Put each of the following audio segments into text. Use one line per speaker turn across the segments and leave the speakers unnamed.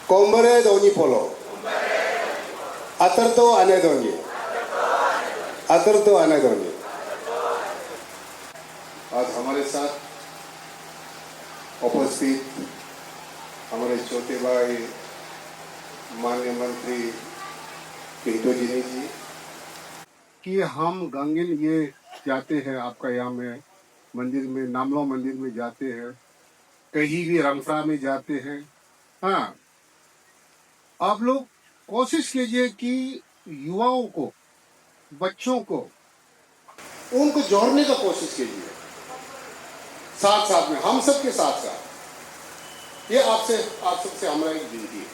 Kombere doni polo. Atarto anedoni. Atarto anedoni. आज हमारे साथ उपस्थित हमारे छोटे भाई माननीय मंत्री पिंटू जी कि हम गंगिन ये जाते हैं आपका यहाँ में मंदिर में नामलो मंदिर में जाते हैं, कहीं भी रंगसा में जाते हैं। हाँ, आप लोग कोशिश कीजिए कि युवाओं को, बच्चों को, उनको जोड़ने का कोशिश कीजिए साथ साथ में, हम सब के साथ साथ। ये आप सबसे हमारा एक विनती है,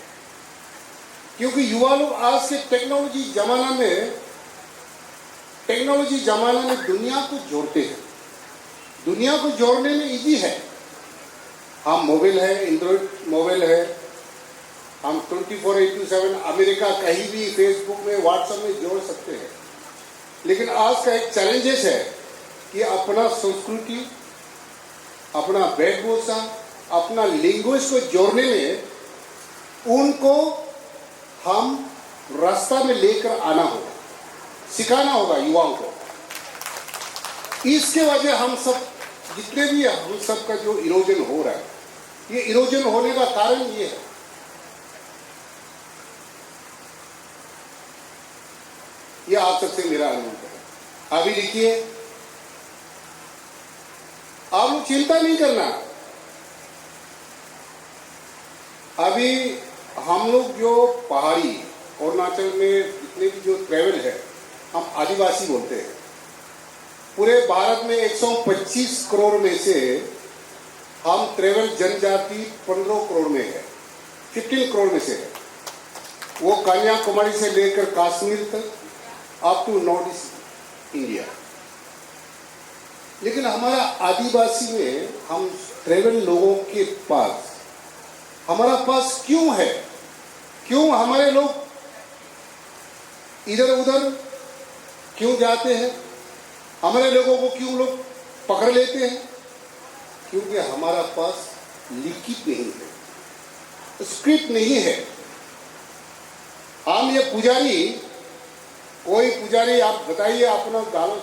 क्योंकि युवा लोग आज के टेक्नोलॉजी जमाना में दुनिया को जोड़ते हैं। दुनिया को जोड़ने में इजी है। हम मोबाइल है, एंड्रॉइड मोबाइल है, हम 24/7 अमेरिका कहीं भी फेसबुक में, व्हाट्सएप में जोड़ सकते हैं। लेकिन आज का एक चैलेंजेस है कि अपना संस्कृति, अपना वेशभूषा, अपना लैंग्वेज को जोड़ने में उनको हम रास्ता में लेकर आना होगा, सिखाना होगा युवाओं को। इसके वजह हम सब जितने भी हम सब का जो इरोजन हो रहा है, ये इरोजन होने का कारण ये है। ये आप सबसे मेरा अनुरोध है। अभी देखिए, आप लोग चिंता नहीं करना। अभी हम लोग जो पहाड़ी अरुणाचल में जितने भी जो ट्रैवल है, हम आदिवासी बोलते हैं। पूरे भारत में 125 करोड़ में से हम ट्रैवल जनजाति 15 करोड़ में है, 15 करोड़ में से है। वो कन्याकुमारी से लेकर कश्मीर तक, up to north east India. लेकिन हमारा आदिवासी में हम ट्रैवल लोगों के पास, हमारा पास क्यों है, क्यों हमारे लोग इधर उधर क्यों जाते हैं, हमारे लोगों को क्यों लोग पकड़ लेते हैं? क्योंकि हमारा पास लिखित नहीं है, स्क्रिप्ट नहीं है। हम ये पुजारी, कोई पुजारी आप बताइए अपना गाँव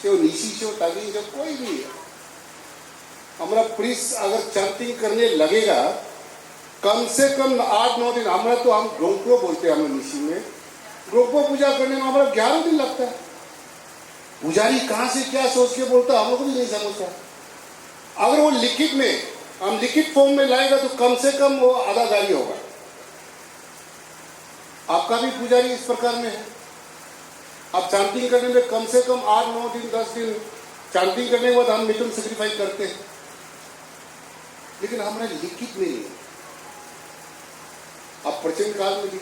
से निशी से ताकि से कोई भी हमारा प्रीस्ट अगर चैंटिंग करने लगेगा, कम से कम 8-9 दिन, हमारा तो हम ग्रोंको बोलते हैं, हमें निशी में ग्रोंको पूजा करने में हमारा 11 दिन लगता है। पुजारी कहाँ से क्या सोच के बोलता है, हम लोग भी नहीं समझता। अगर वो लिखित में, हम लिखित फॉर्म में लाएगा तो कम से कम वो आधा गाड़ी होगा। आपका भी पुजारी इस प्रकार में है। अब चांटिंग करने में कम से कम 8-9 दिन, 10 दिन चांटिंग करने के बाद हम मिथुन सेक्रीफाइस करते हैं। लेकिन हमारा लिखित में नहीं। अब प्रचंड काल में भी,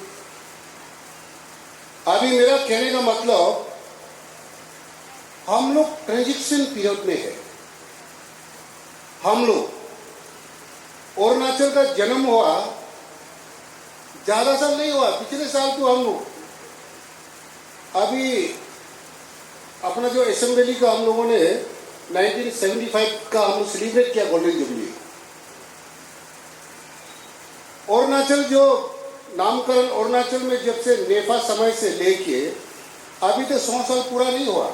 अभी मेरा कहने का मतलब, हम लोग ट्रांजिशन पीरियड में है। हम लोग अरुणाचल का जन्म हुआ ज्यादा साल नहीं हुआ, पिछले साल तो हम लोग अभी अपना जो असेंबली का हम लोगों ने 1975 का हम लोग सेलिब्रेट किया, गोल्डन जुबली। अरुणाचल जो नामकरण अरुणाचल में जब से नेफा समय से लेके अभी तो 100 साल पूरा नहीं हुआ।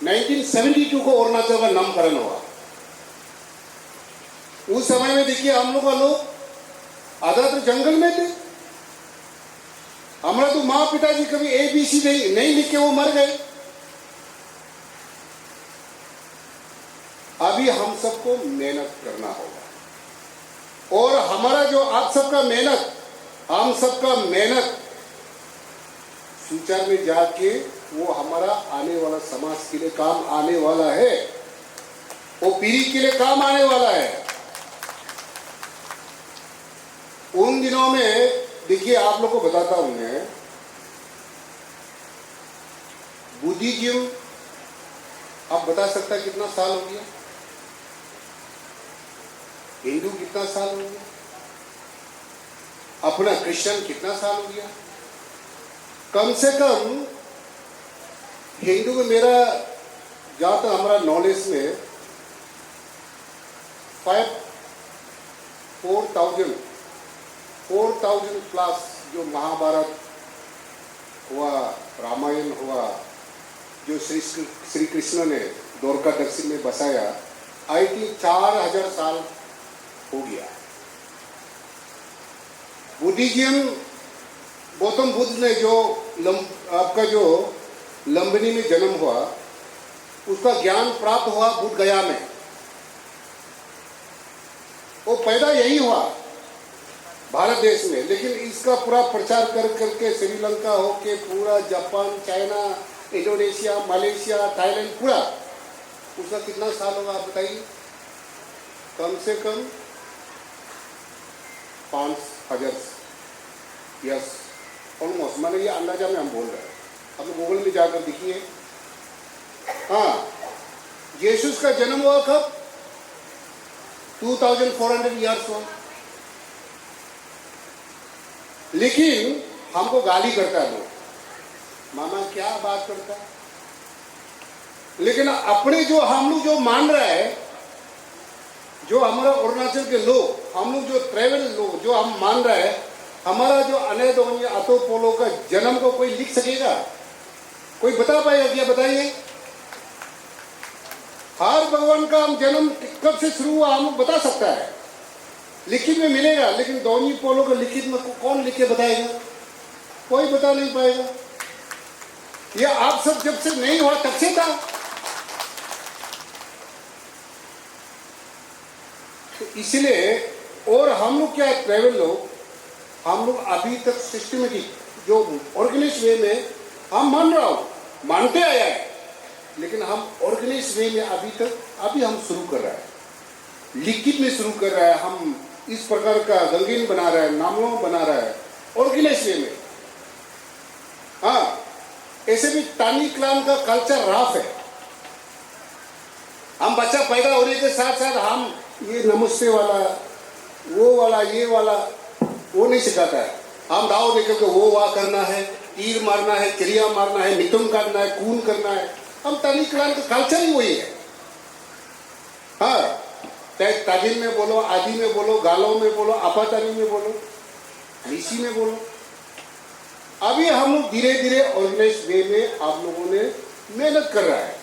1972 को अरुणाचल का नामकरण हुआ। उस समय में देखिए हम लोग का लोग आधा तो जंगल में थे। हमारा तो माँ पिताजी कभी ABC नहीं लिख के वो मर गए। अभी हम सबको मेहनत करना होगा, और हमारा जो आप सबका मेहनत, हम सबका मेहनत फ्यूचर में जाके वो हमारा आने वाला समाज के लिए काम आने वाला है, वो पीढ़ी के लिए काम आने वाला है। उन दिनों में देखिए, आप लोग को बताता हूं मैं, बुद्धिज्म आप बता सकता है कितना साल हो गया, हिंदू कितना साल हो गया, अपना क्रिश्चियन कितना साल हो गया। कम से कम हिंदू में मेरा जहाँ तक हमारा नॉलेज में 4,000 4000 प्लस जो महाभारत हुआ, रामायण हुआ, जो श्री कृष्ण ने द्वारकादर्शी में बसाया, आई थिंक 4000 साल हो गया। बुद्धिज्म, गौतम बुद्ध ने जो आपका जो लंबनी में जन्म हुआ, उसका ज्ञान प्राप्त हुआ बुद्ध गया में। वो पैदा यही हुआ भारत देश में, लेकिन इसका पूरा प्रचार कर करके श्रीलंका हो के पूरा Japan, China, Indonesia, Malaysia, Thailand, पूरा उसका कितना साल होगा आप बताइए? कम से कम 5000 यस ऑलमोस्ट, माने ये अंदाजा में हम बोल रहे हैं। अब गूगल में जाकर देखिए। हाँ, यीशु का जन्म हुआ कब? 2400 ईयर्स हुआ। लेकिन हमको गाली करता है लोग, मामा क्या बात करता है। लेकिन अपने जो हम लोग जो मान रहे हैं, जो हमारा अरुणाचल के लोग, हम लोग जो ट्रेवल लोग जो हम मान रहे हैं, हमारा जो अनेदोनी अतोपोलो का जन्म को कोई लिख सकेगा? कोई बता पाएगा क्या? बताइए। हर भगवान का हम जन्म कब से शुरू हुआ हम लोग बता सकता है, लिखित में मिलेगा, लेकिन दोनी पोलो का लिखित में कौन लिख के बताएगा? कोई बता नहीं पाएगा। ये आप सब जब से नहीं हुआ तब से था। तो इसलिए, और हम लोग क्या ट्रैवल लोग, हम लोग अभी तक सिस्टमेटिक जो ऑर्गेनाइज वे में हम मान रहा हूं, मानते आया है, लेकिन हम ऑर्गेनाइज वे में अभी हम शुरू कर रहे हैं, लिखित में शुरू कर रहा है। हम इस प्रकार का गंगीन बना रहा है, नामों बना रहा है ऑर्गेनाइज वे में। हाँ, ऐसे भी तानी क्लान का कल्चर राफ है। हम बच्चा पैदा होने के साथ साथ हम ये नमस्ते वाला, वो वाला, ये वाला, वो नहीं सिखाता है। हम दाव निकल के वो वाह करना है, तीर मारना है, क्रिया मारना है, मिथुन करना है, खून करना है। हम तानी क्लान का कल्चर ही वही है। हाँ, चाहे ताजिन में बोलो, आदि में बोलो, गालों में बोलो, आपातानी में बोलो, ऋषि में बोलो। अभी हम लोग धीरे धीरे ऑर्गेनाइज वे में आप लोगों ने मेहनत कर रहा है।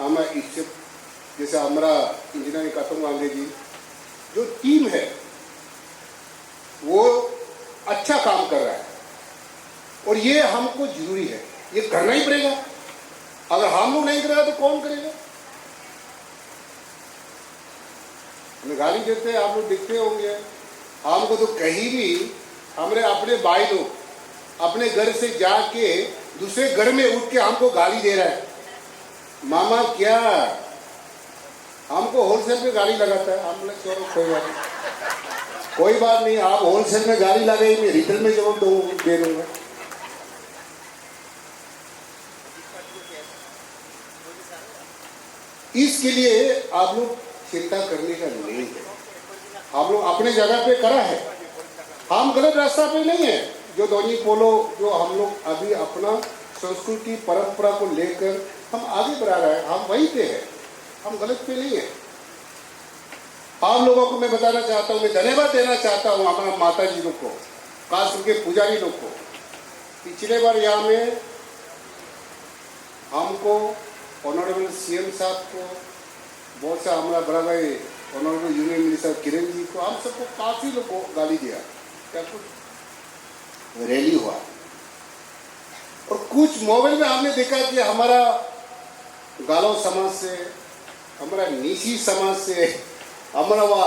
हमें इससे जैसे हमारा इंजीनियरिंग कातम वांगे जी जो टीम है वो अच्छा काम कर रहा है, और ये हमको जरूरी है, ये करना ही पड़ेगा। अगर हम लोग नहीं करेगा तो कौन करेगा? हमें गाली देते हैं, आप लोग देखते होंगे। हमको तो कहीं भी हमारे अपने भाई लोग अपने घर से जाके दूसरे घर में उठ के हमको गाली दे रहा है। मामा क्या हमको होलसेल में गाली लगाता है? हम लोग चलो कोई बात नहीं, आप होलसेल में गाली लगाई, मैं रिटेल में जवाब दे दूंगा। इसके लिए आप लोग चिंता करने का नहीं है। हम लोग अपने जगह पे करा है, हम गलत रास्ता पे नहीं है। जो दोनी पोलो जो हम लोग अभी अपना संस्कृति परंपरा को लेकर हम आगे बढ़ा रहे हैं, हम वहीं पे हैं, हम गलत पे नहीं है। आप लोगों को मैं बताना चाहता हूँ, मैं धन्यवाद देना चाहता हूँ हमारा माता जी लोग को, खास करके पुजारी लोग को। पिछले बार यहाँ में हमको ऑनरेबल सीएम साहब को, बहुत सा हमारा बड़ा भाई honourable union minister Kiran ji को, हम सबको काफी लोग को गाली दिया। क्या कुछ रैली हुआ, और कुछ मोबाइल में हमने देखा कि हमारा गालो समाज से, हमारा निशी समाज से, हमारा वह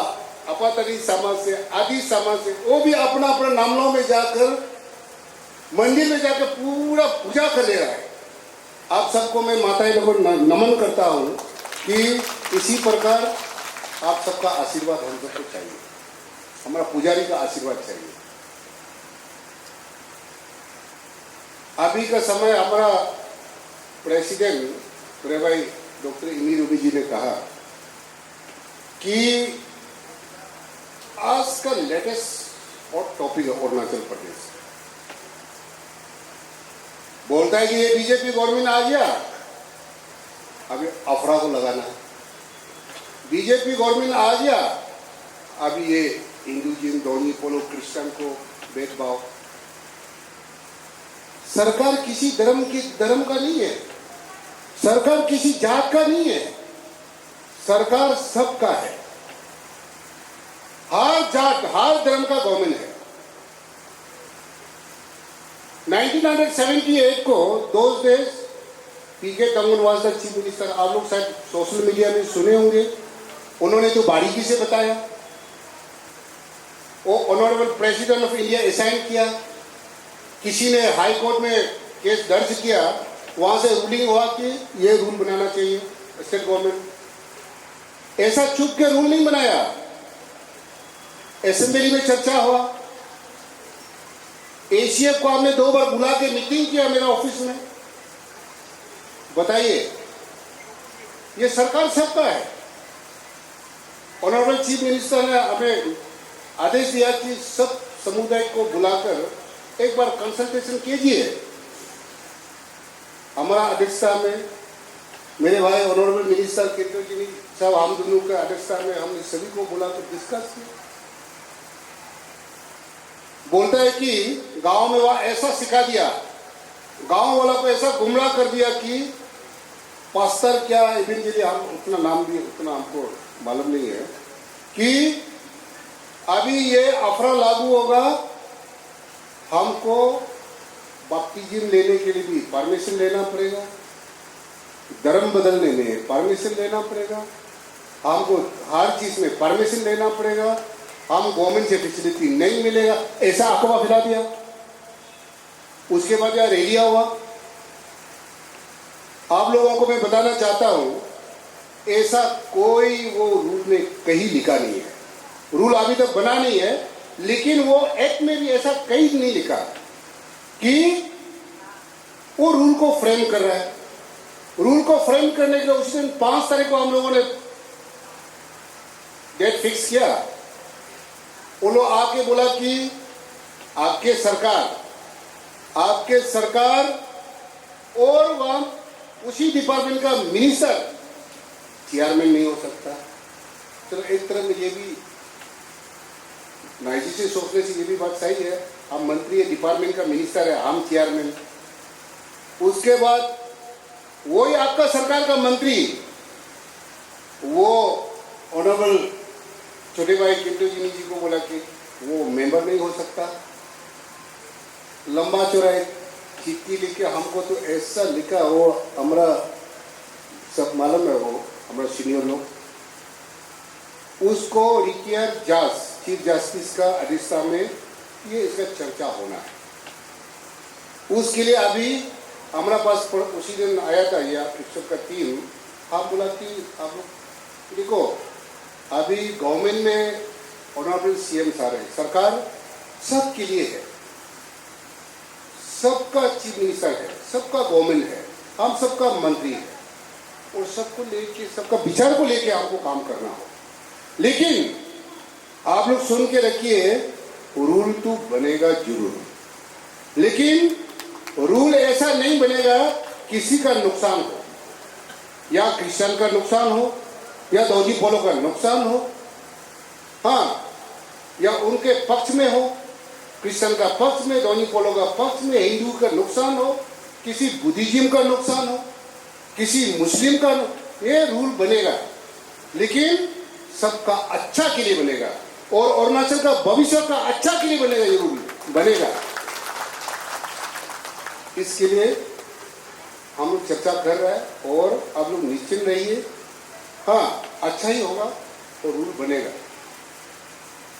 अपातरी समाज से, आदि समाज से, वो भी अपना अपना नामलों में जाकर मंदिर में जाकर पूरा पूजा कर ले रहा है। आप सबको मैं माताएं लोगों को नमन करता हूँ कि इसी प्रकार आप सबका आशीर्वाद हम सबको चाहिए, हमारा पुजारी का आशीर्वाद चाहिए। अभी का समय हमारा प्रेसिडेंट रेवाई डॉक्टर इमी रूबी जी ने कहा कि आज का लेटेस्ट हॉट टॉपिक है अरुणाचल प्रदेश। बोलता है कि ये बीजेपी गवर्नमेंट आ गया, अभी अफरा को लगाना है। बीजेपी गवर्नमेंट आ गया, अभी ये हिंदू जिन दोनी पोलो क्रिश्चियन को भेदभाव। सरकार किसी धर्म का नहीं है, सरकार किसी जात का नहीं है, सरकार सबका है। हर जात हर धर्म का गवर्नमेंट है। 1978 को those days PK Thungon was the chief minister. आप लोग शायद सोशल मीडिया में सुने होंगे, उन्होंने तो बारीकी से बताया। वो honourable president of India assign किया, किसी ने हाई कोर्ट में केस दर्ज किया, वहां से रूलिंग हुआ कि ये रूल बनाना चाहिए स्टेट गवर्नमेंट। ऐसा चुप के रूल नहीं बनाया, असेंबली में चर्चा हुआ। एसीएफ को हमने 2 बार बुला के मीटिंग किया मेरे ऑफिस में। बताइए, ये सरकार सबका है। ऑनरेबल चीफ मिनिस्टर ने हमें आदेश दिया कि सब समुदाय को बुलाकर एक बार कंसल्टेशन कीजिए। हमारा अध्यक्षता में मेरे भाई ऑनरेबल मिनिस्टर किरतोजी साहब, हम दोनों के अध्यक्षता में हमने सभी को बुलाकर डिस्कस किया। बोलता है कि गांव में वह ऐसा सिखा दिया, गांव वाला को ऐसा गुमराह कर दिया कि पास्टर क्या इवेंचुअली, हम उतना नाम भी उतना हमको मालूम नहीं है, कि अभी ये अफरा लागू होगा, हमको बपतिस्म लेने के लिए भी परमिशन लेना पड़ेगा, धर्म बदलने में परमिशन लेना पड़ेगा, हमको हर चीज में परमिशन लेना पड़ेगा, हम गवर्नमेंट से फैसिलिटी नहीं मिलेगा, ऐसा अफवाह फैला दिया। उसके बाद यह रैलियां हुआ। आप लोगों को मैं बताना चाहता हूं, ऐसा कोई वो रूल में कहीं लिखा नहीं है। रूल अभी तक बना नहीं है, लेकिन वो एक्ट में भी ऐसा कहीं नहीं लिखा कि वो रूल को फ्रेम कर रहा है। रूल को फ्रेम करने के लिए उस दिन 5 तारीख को हम लोगों ने डेट फिक्स किया। वो लोग आके बोला कि आपके सरकार और वह उसी डिपार्टमेंट का मिनिस्टर चेयरमैन नहीं हो सकता। चलो, एक तरह में ये भी नाइजी से सोचने से ये भी बात सही है, हम मंत्री है, डिपार्टमेंट का मिनिस्टर है, हम चेयरमैन। उसके बाद वही आपका सरकार का मंत्री, वो ऑनरेबल छोटे भाई किरतोजी जी को बोला कि वो मेंबर नहीं हो सकता। लंबा चौड़ा एक चिट्ठी लिखे हमको, तो ऐसा लिखा, वो हमारा सब मालूम है, वो हमारा सीनियर लोग, उसको रिटायर्ड जज चीफ जस्टिस का अध्यक्षता में ये इसका चर्चा होना है। उसके लिए अभी हमारा पास उसी दिन आया था ये शिक्षक का टीम। आप बोला कि आप लोग देखो, अभी गवर्नमेंट में ऑनरेबल सीएम साहब है, सरकार सबके लिए है, सबका चीफ मिनिस्टर है, सबका गवर्नमेंट है, हम सबका मंत्री है, और सबको लेके, सबका विचार को लेके हमको काम करना हो। लेकिन आप लोग सुन के रखिए, रूल तो बनेगा जरूर, लेकिन रूल ऐसा नहीं बनेगा किसी का नुकसान हो, या क्रिश्चियन का नुकसान हो, या दौजी पोलो का नुकसान हो, हाँ, या उनके पक्ष में हो, क्रिश्चियन का पक्ष में, दौजी पोलो का पक्ष में, हिंदू का नुकसान हो, किसी बुद्धिज्म का नुकसान हो, किसी मुस्लिम का, ये रूल बनेगा, लेकिन सबका अच्छा के लिए बनेगा, और अरुणाचल का भविष्य का अच्छा के लिए बनेगा, ये रूल बनेगा। इसके लिए हम लोग चर्चा कर रहे हैं, और आप लोग निश्चिंत रहिए, हाँ, अच्छा ही होगा और रूल बनेगा।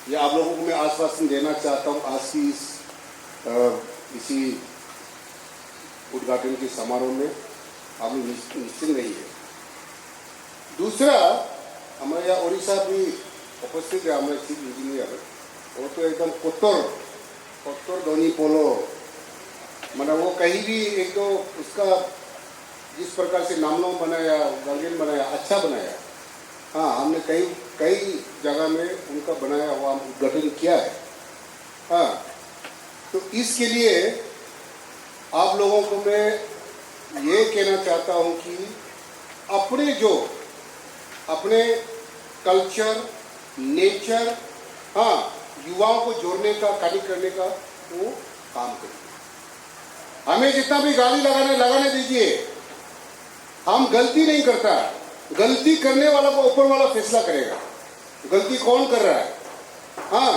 ये आप लोगों को मैं आश्वासन देना चाहता हूँ आज की इसी उद्घाटन के समारोह में। आप लोग निश्चिंत रहिए। दूसरा, हमारे यहाँ उड़ीसा भी उपस्थित है, हमारे चीफ इंजीनियर, वो तो एकदम कोत्तर धोनी पोलो, मतलब वो कहीं भी एक तो उसका जिस प्रकार से नामलों बनाया, गार्जियन बनाया, अच्छा बनाया। हाँ, हमने कई जगह में उनका बनाया हुआ उद्घाटन किया है। हाँ, तो इसके लिए आप लोगों को मैं ये कहना चाहता हूँ कि अपने कल्चर, नेचर, हाँ, युवाओं को जोड़ने का, कनेक्ट करने का वो काम करेंगे। हमें जितना भी गाली लगाने दीजिए, हम गलती नहीं करता, गलती करने वाला को ऊपर वाला फैसला करेगा, गलती कौन कर रहा है। हाँ,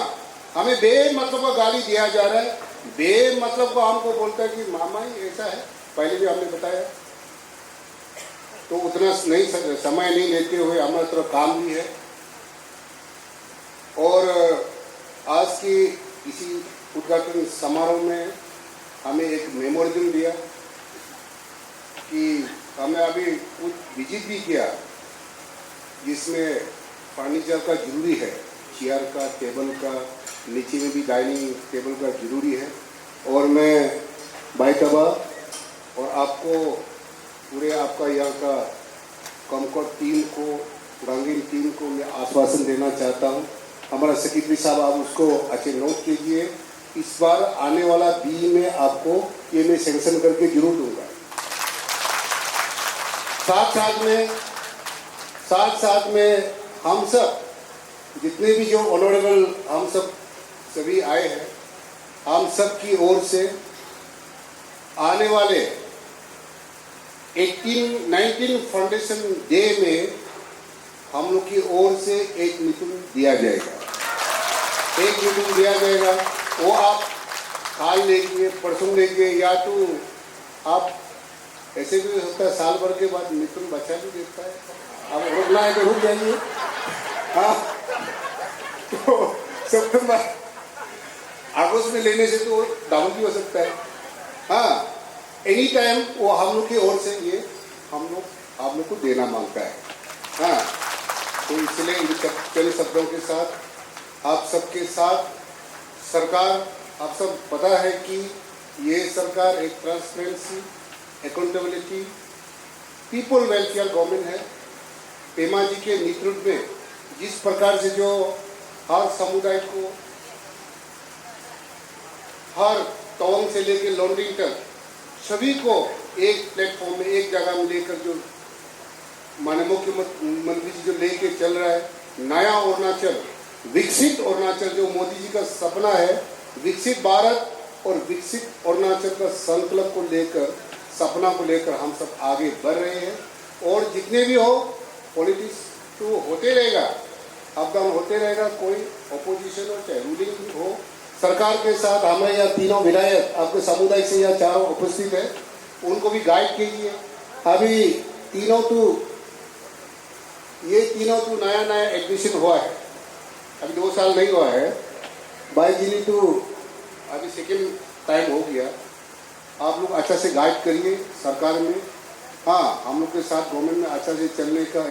हमें बेमतलब का गाली दिया जा रहा है, बेमतलब को हमको बोलता है कि मामा ही ऐसा है, पहले भी हमने बताया। तो उतना नहीं समय नहीं लेते हुए हमारा तरफ काम भी है। और आज की इसी उद्घाटन समारोह में हमें एक मेमोरेंडम दिया कि हमें अभी कुछ विजिट भी किया, जिसमें फर्नीचर का जरूरी है, चेयर का, टेबल का, नीचे में भी डाइनिंग टेबल का जरूरी है। और मैं भाई तबा और आपको पूरे आपका यहाँ का कॉमकॉट टीम को, रंगीन टीम को मैं आश्वासन देना चाहता हूँ। हमारा सेक्रेटरी साहब, आप उसको अच्छे नोट कीजिए, इस बार आने वाला बी में आपको ये मैं सेंक्शन करके जरूर दूंगा। साथ में हम सब जितने भी जो ऑनरेबल हम सब सभी आए हैं, हम सब की ओर से आने वाले 19 फाउंडेशन डे में हम लोग की ओर से एक मीटिंग दिया जाएगा। वो आप काल लेंगे, परसों लेंगे, या तो आप ऐसे भी होता है साल भर के बाद मिथुन बच्चा भी देता है, अब रुकना है तो रुक जाइए। हाँ, तो सितंबर अगस्त में लेने से तो डबल भी हो सकता है। हाँ, एनी टाइम वो हम लोग की ओर से ये हम लोग आप लोग को देना मांगता है। हाँ, तो इसलिए इन चंद शब्दों के साथ आप सबके साथ सरकार, आप सब पता है कि ये सरकार एक transparency, accountability, people welfare government है। पेमा जी के नेतृत्व में जिस प्रकार से जो हर समुदाय को, हर टाउन से लेकर लॉन्ड्री तक सभी को एक प्लेटफॉर्म में, एक जगह में लेकर जो माननीय मुख्यमंत्री जी जो लेके चल रहा है, नया अरुणाचल, विकसित अरुणाचल, जो मोदी जी का सपना है, विकसित भारत और विकसित अरुणाचल का संकल्प को लेकर, सपना को लेकर हम सब आगे बढ़ रहे हैं। और जितने भी हो पॉलिटिक्स तो होते रहेगा, अप डाउन होते रहेगा, कोई अपोजिशन हो चाहे रूलिंग हो। सरकार के साथ हमारे यहाँ तीनों विधायक आपके समुदाय से यहाँ चारों उपस्थित है, उनको भी गाइड कीजिए। अभी ये तीनों तो नया एडमिशन हुआ है, अभी 2 साल नहीं हुआ है। भाई जी ने तो अभी सेकेंड टाइम हो गया। आप लोग अच्छा से गाइड करिए सरकार में। हाँ, हम लोग के साथ गवर्नमेंट में अच्छा से चलने का